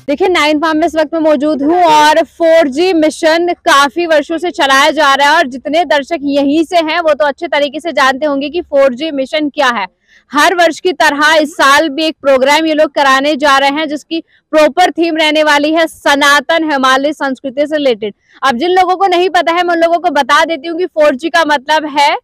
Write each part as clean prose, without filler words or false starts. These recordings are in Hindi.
देखिए 9 फार्म में इस वक्त मैं मौजूद हूँ और 4G मिशन काफी वर्षों से चलाया जा रहा है और जितने दर्शक यहीं से हैं वो तो अच्छे तरीके से जानते होंगे कि 4G मिशन क्या है। हर वर्ष की तरह इस साल भी एक प्रोग्राम ये लोग कराने जा रहे हैं जिसकी प्रॉपर थीम रहने वाली है सनातन हिमालय संस्कृति से रिलेटेड। अब जिन लोगों को नहीं पता है मैं उन लोगों को बता देती हूँ कि 4G का मतलब है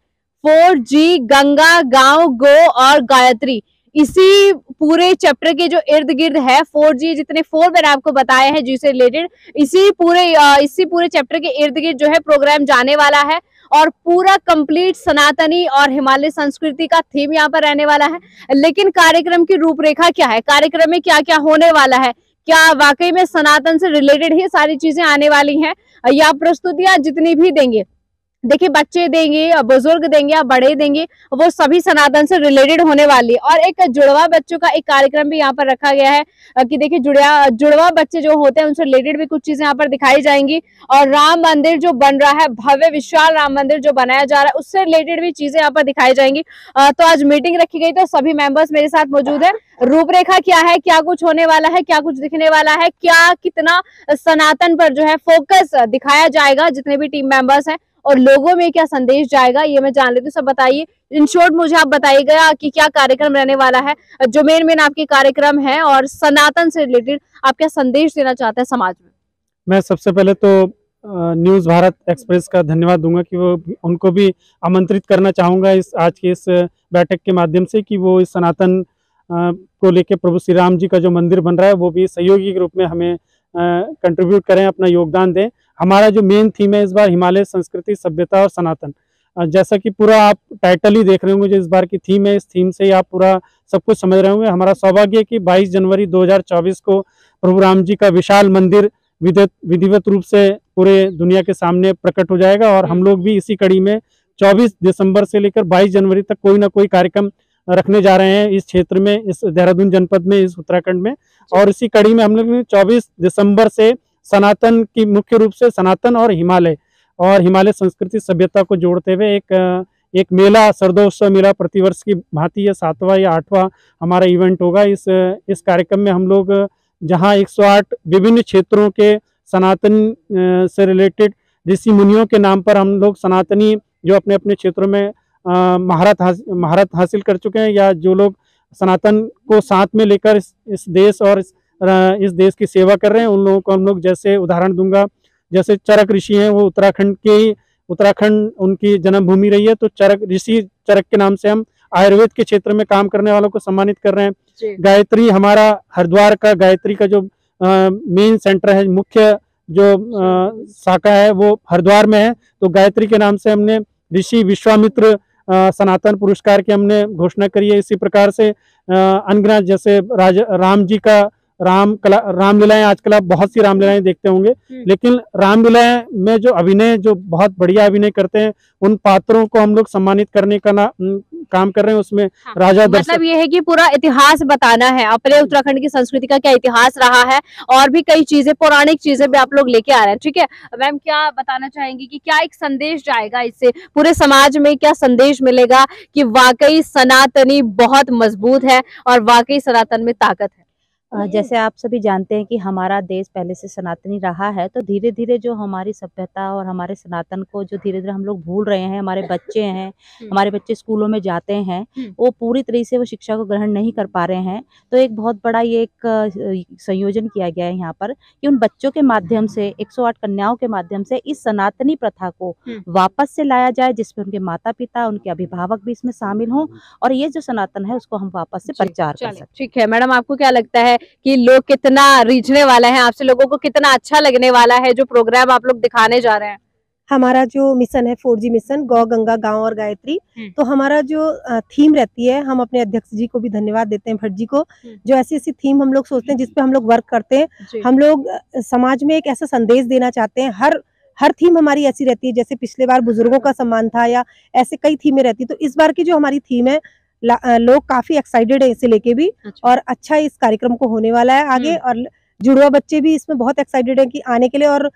4G गंगा, गांव, गो और गायत्री। इसी पूरे चैप्टर के जो इर्द गिर्द है 4G जितने 4 मैंने आपको बताए हैं जिससे रिलेटेड इसी पूरे चैप्टर के इर्द गिर्द जो है प्रोग्राम जाने वाला है और पूरा कंप्लीट सनातनी और हिमालय संस्कृति का थीम यहाँ पर रहने वाला है। लेकिन कार्यक्रम की रूपरेखा क्या है, कार्यक्रम में क्या क्या होने वाला है, क्या वाकई में सनातन से रिलेटेड ही सारी चीजें आने वाली हैं या प्रस्तुतियां जितनी भी देंगे, देखिए बच्चे देंगे या बुजुर्ग देंगे या बड़े देंगे, वो सभी सनातन से रिलेटेड होने वाली है। और एक जुड़वा बच्चों का एक कार्यक्रम भी यहाँ पर रखा गया है कि देखिए जुड़वा बच्चे जो होते हैं उनसे रिलेटेड भी कुछ चीजें यहाँ पर दिखाई जाएंगी। और राम मंदिर जो बन रहा है, भव्य विशाल राम मंदिर जो बनाया जा रहा है, उससे रिलेटेड भी चीजें यहाँ पर दिखाई जाएंगी। तो आज मीटिंग रखी गई तो सभी मेंबर्स मेरे साथ मौजूद है। रूपरेखा क्या है, क्या कुछ होने वाला है, क्या कुछ दिखने वाला है, क्या कितना सनातन पर जो है फोकस दिखाया जाएगा, जितने भी टीम मेंबर्स हैं और लोगों में क्या संदेश जाएगा, ये मैं जान लेती हूँ। सब बताइए इन शॉर्ट मुझे आप बताइएगा कि क्या कार्यक्रम रहने वाला है, जो मेन आपके कार्यक्रम है और सनातन से रिलेटेड आप क्या संदेश देना चाहते हैं समाज में। मैं सबसे पहले तो न्यूज़ भारत एक्सप्रेस का धन्यवाद दूंगा कि वो उनको भी आमंत्रित करना चाहूँगा आज की इस बैठक के माध्यम से कि वो इस सनातन को लेके प्रभु श्री राम जी का जो मंदिर बन रहा है वो भी सहयोगी के रूप में हमें कंट्रीब्यूट करें, अपना योगदान दें। हमारा जो मेन थीम है इस बार हिमालय संस्कृति, सभ्यता और सनातन। जैसा कि पूरा आप टाइटल ही देख रहे होंगे जो इस बार की थीम है, इस थीम से ही आप पूरा सब कुछ समझ रहे होंगे। हमारा सौभाग्य है कि 22 जनवरी 2024 को प्रभु राम जी का विशाल मंदिर विधिवत रूप से पूरे दुनिया के सामने प्रकट हो जाएगा और हम लोग भी इसी कड़ी में 24 दिसंबर से लेकर 22 जनवरी तक कोई ना कोई कार्यक्रम रखने जा रहे हैं इस क्षेत्र में, इस देहरादून जनपद में, इस उत्तराखंड में। और इसी कड़ी में हम लोग 24 दिसंबर से सनातन की मुख्य रूप से सनातन और हिमालय संस्कृति सभ्यता को जोड़ते हुए एक मेला, सरदोत्सव मेला प्रतिवर्ष की भांति ये 7वां या 8वां हमारा इवेंट होगा। इस कार्यक्रम में हम लोग जहां 108 विभिन्न क्षेत्रों के सनातन से रिलेटेड ऋषि मुनियों के नाम पर हम लोग सनातनी जो अपने अपने क्षेत्रों में महारत हासिल कर चुके हैं या जो लोग सनातन को साथ में लेकर इस देश और इस देश की सेवा कर रहे हैं, उन लोगों को हम लोग जैसे उदाहरण दूंगा, जैसे चरक ऋषि हैं, वो उत्तराखंड उनकी जन्मभूमि रही है, तो चरक के नाम से हम आयुर्वेद के क्षेत्र में काम करने वालों को सम्मानित कर रहे हैं। गायत्री हमारा हरिद्वार का गायत्री का जो मेन सेंटर है, मुख्य जो शाखा है वो हरिद्वार में है, तो गायत्री के नाम से हमने ऋषि विश्वामित्र सनातन पुरस्कार की हमने घोषणा करी है। इसी प्रकार से अनगिनत जैसे राम जी का रामलीलाएं, आजकल आप बहुत सी रामलीलाएं देखते होंगे, लेकिन रामलीलाएं में जो अभिनय जो बहुत बढ़िया अभिनय करते हैं उन पात्रों को हम लोग सम्मानित करने का काम कर रहे हैं। उसमें राजा मतलब ये है कि पूरा इतिहास बताना है, अपने उत्तराखंड की संस्कृति का क्या इतिहास रहा है और भी कई चीजें, पौराणिक चीजें भी आप लोग लेके आ रहे हैं। ठीक है मैम, क्या बताना चाहेंगी कि क्या एक संदेश जाएगा, इससे पूरे समाज में क्या संदेश मिलेगा कि वाकई सनातनी बहुत मजबूत है और वाकई सनातन में ताकत है। जैसे आप सभी जानते हैं कि हमारा देश पहले से सनातनी रहा है, तो धीरे धीरे जो हमारी सभ्यता और हमारे सनातन को जो धीरे धीरे हम लोग भूल रहे हैं। हमारे बच्चे हैं, हमारे बच्चे स्कूलों में जाते हैं, वो पूरी तरीके से वो शिक्षा को ग्रहण नहीं कर पा रहे हैं। तो एक बहुत बड़ा ये एक संयोजन किया गया है यहाँ पर कि उन बच्चों के माध्यम से, 108 कन्याओं के माध्यम से इस सनातनी प्रथा को वापस से लाया जाए, जिसमें उनके माता पिता, उनके अभिभावक भी इसमें शामिल हों और ये जो सनातन है उसको हम वापस से प्रचार कर सकें। ठीक है मैडम, आपको क्या लगता है कि लोग कितना रीझने वाला है आपसे, लोगों को कितना अच्छा लगने वाला है जो प्रोग्राम आप लोग दिखाने जा रहे हैं? हमारा जो मिशन है 4G मिशन, गौ, गंगा, गांव और गायत्री, तो हमारा जो थीम रहती है, हम अपने अध्यक्ष जी को भी धन्यवाद देते हैं, भट्ट जी को, जो ऐसी थीम हम लोग सोचते हैं जिसपे हम लोग वर्क करते हैं। हम लोग समाज में एक ऐसा संदेश देना चाहते हैं। हर थीम हमारी ऐसी रहती है, जैसे पिछले बार बुजुर्गों का सम्मान था या ऐसे कई थीमें रहती, तो इस बार की जो हमारी थीम है, लोग काफी एक्साइटेड है इसे लेके भी और अच्छा इस कार्यक्रम को होने वाला है आगे। और जुड़वा बच्चे भी इसमें बहुत एक्साइटेड है कि आने के लिए, और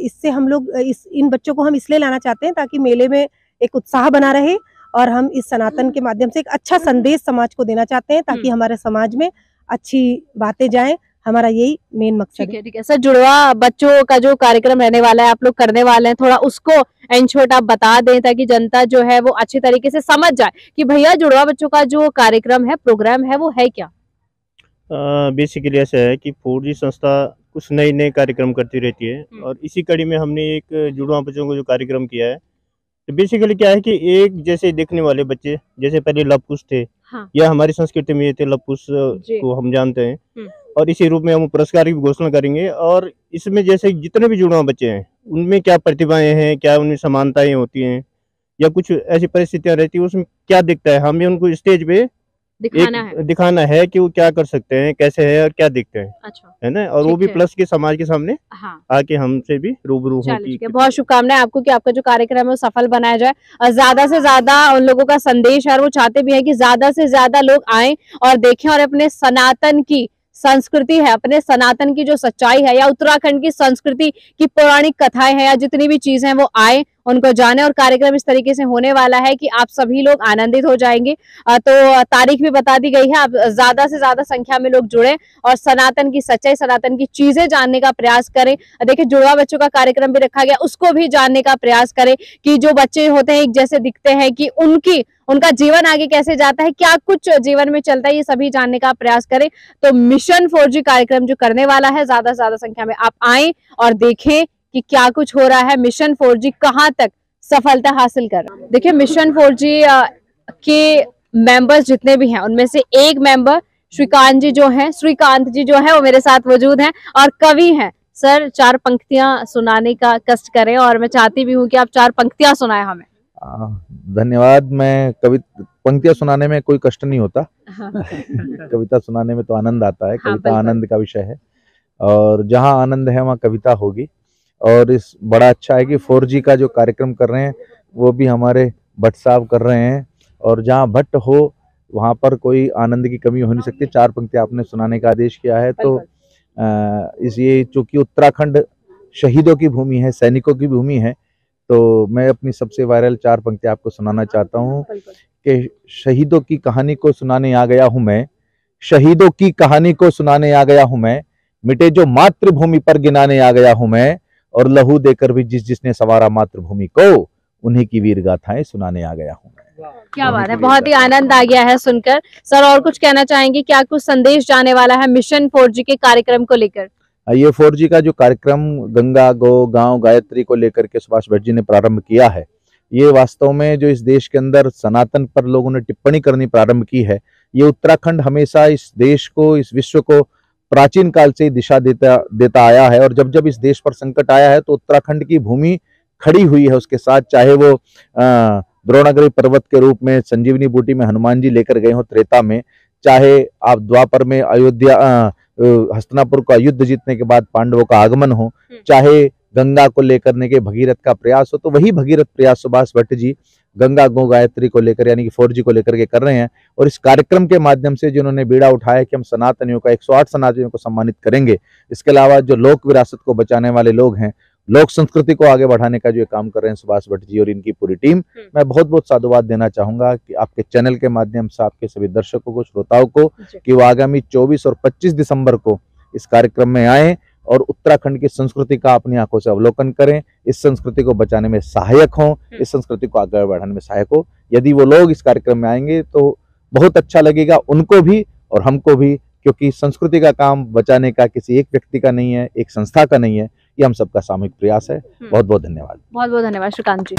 इससे हम लोग इन बच्चों को हम इसलिए लाना चाहते हैं ताकि मेले में एक उत्साह बना रहे और हम इस सनातन के माध्यम से एक अच्छा संदेश समाज को देना चाहते हैं ताकि हमारे समाज में अच्छी बातें जाएं, हमारा यही मेन मकसद है। ठीक है सर। जुड़वा बच्चों का जो कार्यक्रम रहने वाला है, आप लोग करने वाले हैं, थोड़ा उसको इन शॉर्ट आप बता दें ताकि जनता जो है वो अच्छी तरीके से समझ जाए कि भैया जुड़वा बच्चों का जो कार्यक्रम है, प्रोग्राम है, वो है क्या। बेसिकली ऐसा है कि 4G संस्था कुछ नए नए कार्यक्रम करती रहती है और इसी कड़ी में हमने एक जुड़वा बच्चों को जो कार्यक्रम किया है, तो बेसिकली क्या है कि एक जैसे देखने वाले बच्चे, जैसे पहले लवकुश थे, हाँ। या हमारी संस्कृति में ये थे लवकुश को हम जानते हैं, और इसी रूप में हम पुरस्कार की घोषणा करेंगे। और इसमें जैसे जितने भी जुड़वा बच्चे हैं उनमें क्या प्रतिभाएं हैं, क्या उनमें समानताएं होती हैं, या कुछ ऐसी परिस्थितियां रहती है उसमें क्या दिखता है, हमें उनको स्टेज पे दिखाना है कि वो क्या कर सकते हैं, कैसे है और क्या दिखते हैं। अच्छा। है ना, और वो भी प्लस के समाज के सामने आके हमसे भी रूबरू हो। बहुत शुभकामनाएं आपको कि आपका जो कार्यक्रम है वो सफल बनाया जाए और ज्यादा से ज्यादा उन लोगों का संदेश है, वो चाहते भी है कि ज्यादा से ज्यादा लोग आए और देखें और अपने सनातन की संस्कृति है, अपने सनातन की जो सच्चाई है या उत्तराखंड की संस्कृति की पौराणिक कथाएं हैं या जितनी भी चीजें हैं वो आए, उनको जाने। और कार्यक्रम इस तरीके से होने वाला है कि आप सभी लोग आनंदित हो जाएंगे। तो तारीख भी बता दी गई है, आप ज्यादा से ज्यादा संख्या में लोग जुड़े और सनातन की सच्चाई, सनातन की चीजें जानने का प्रयास करें। देखिए जुड़वा बच्चों का कार्यक्रम भी रखा गया, उसको भी जानने का प्रयास करें कि जो बच्चे होते हैं एक जैसे दिखते हैं कि उनका जीवन आगे कैसे जाता है, क्या कुछ जीवन में चलता है, ये सभी जानने का प्रयास करें। तो मिशन 4G कार्यक्रम जो करने वाला है, ज्यादा से ज्यादा संख्या में आप आएं और देखें कि क्या कुछ हो रहा है, मिशन 4G कहां तक सफलता हासिल कर रहा है। देखिए मिशन 4G के मेंबर्स जितने भी हैं उनमें से एक मेंबर श्रीकांत जी जो है वो मेरे साथ मौजूद हैं और कवि हैं। सर 4 पंक्तियां सुनाने का कष्ट करें और मैं चाहती भी हूँ कि आप 4 पंक्तियां सुनाएं हमें। धन्यवाद। मैं पंक्तियां सुनाने में कोई कष्ट नहीं होता। हाँ। कविता सुनाने में तो आनंद आता है। कविता हाँ, आनंद का विषय है और जहाँ आनंद है वहाँ कविता होगी। और इस बड़ा अच्छा है कि 4G का जो कार्यक्रम कर रहे हैं वो भी हमारे भट्ट साहब कर रहे हैं और जहाँ भट्ट हो वहाँ पर कोई आनंद की कमी हो नहीं सकती। 4 पंक्तियां आपने सुनाने का आदेश किया है तो ये चूंकि उत्तराखंड शहीदों की भूमि है, सैनिकों की भूमि है, तो मैं अपनी सबसे वायरल 4 पंक्तियां आपको सुनाना चाहता हूँ कि शहीदों की कहानी को सुनाने आ गया हूँ मैं, शहीदों की कहानी को सुनाने आ गया हूँ मैं, मिटे जो मातृभूमि पर गिनाने आ गया हूँ मैं, और लहू देकर भी जिसने सवारा मातृभूमि को उन्हीं की वीर गाथाएं सुनाने आ गया हूँ मैं। क्या बात है, बहुत ही आनंद आ गया है सुनकर। सर और कुछ कहना चाहेंगे, क्या कुछ संदेश जाने वाला है मिशन 4G के कार्यक्रम को लेकर? ये 4G का जो कार्यक्रम गंगा गौ गांव गायत्री को लेकर के सुभाष भट्ट जी ने प्रारंभ किया है, ये वास्तव में जो इस देश के अंदर सनातन पर लोगों ने टिप्पणी करनी प्रारंभ की है, ये उत्तराखंड हमेशा इस देश को, इस विश्व को प्राचीन काल से दिशा देता आया है। और जब जब इस देश पर संकट आया है तो उत्तराखंड की भूमि खड़ी हुई है उसके साथ, चाहे वो द्रोणागिरी पर्वत के रूप में संजीवनी बूटी में हनुमान जी लेकर गए हो त्रेता में, चाहे आप द्वापर में अयोध्या हस्तिनापुर का युद्ध जीतने के बाद पांडवों का आगमन हो, चाहे गंगा को लेकर के भगीरथ का प्रयास हो, तो वही भगीरथ प्रयास सुभाष भट्ट जी गंगा गो गायत्री को लेकर यानी कि 4G को लेकर के कर रहे हैं। और इस कार्यक्रम के माध्यम से जिन्होंने बीड़ा उठाया कि हम सनातनियों का 108 सनातनियों को सम्मानित करेंगे, इसके अलावा जो लोक विरासत को बचाने वाले लोग हैं, लोक संस्कृति को आगे बढ़ाने का जो काम कर रहे हैं सुभाष भट्ट जी और इनकी पूरी टीम, मैं बहुत बहुत साधुवाद देना चाहूंगा कि आपके चैनल के माध्यम से आपके सभी दर्शकों को, श्रोताओं को, कि वो आगामी 24 और 25 दिसंबर को इस कार्यक्रम में आए और उत्तराखंड की संस्कृति का अपनी आंखों से अवलोकन करें, इस संस्कृति को बचाने में सहायक हों, इस संस्कृति को आगे बढ़ाने में सहायक हो। यदि वो लोग इस कार्यक्रम में आएंगे तो बहुत अच्छा लगेगा उनको भी और हमको भी, क्योंकि संस्कृति का काम बचाने का किसी एक व्यक्ति का नहीं है, एक संस्था का नहीं है, ये हम सबका सामूहिक प्रयास है। बहुत बहुत धन्यवाद। बहुत बहुत धन्यवाद श्रीकांत जी।